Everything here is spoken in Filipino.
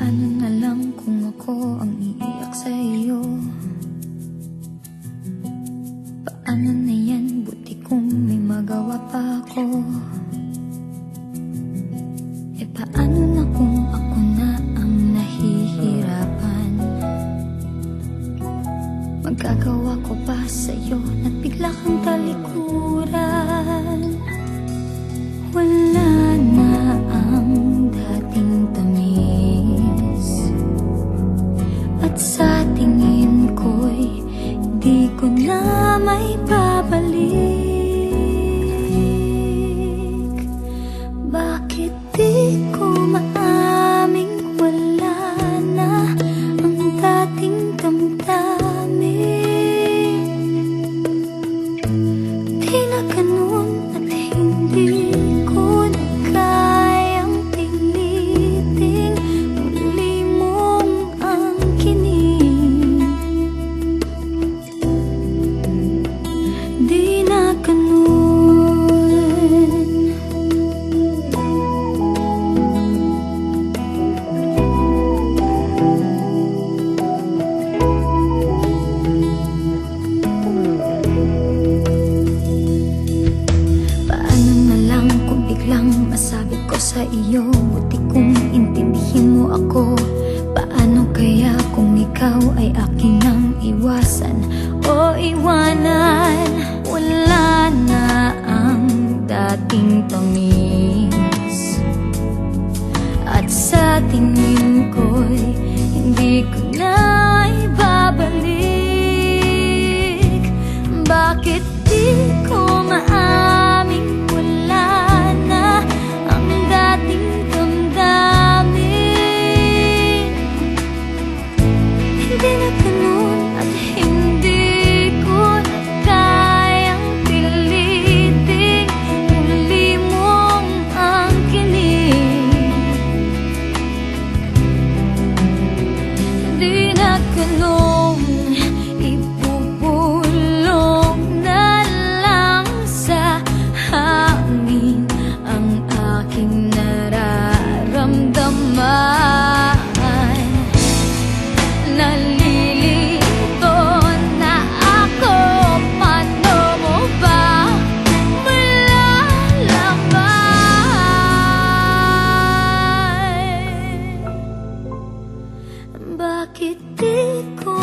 Paano na lang kung ako ang iiyak sa iyo? Paano na yan? Buti kung may magawa pa ako. Paano na kung ako na ang nahihirapan? Magagawa ko ba sa'yo na bigla kang talikuran? Wala na ang dating tamis, at sa tingin ko'y di ko na may babalik. Bakit di ko maaming wala na ang dating damdamin? Di na ganun at hindi ko na kayang piliting muli mong angkinin. Di na ganun. Masabi ko sa iyo, buti kung intindihin mo ako. Paano kaya kung ikaw ay akin ang iwasan o iwanan? Wala na ang dating tamis, at sa tingin ko'y hindi ko na ibabalik. Bakit di ko maaming ibubulong na lang sa hangin ang aking nararamdaman. Nalilito na ako, paano mo ba malalaman? Bakit di ko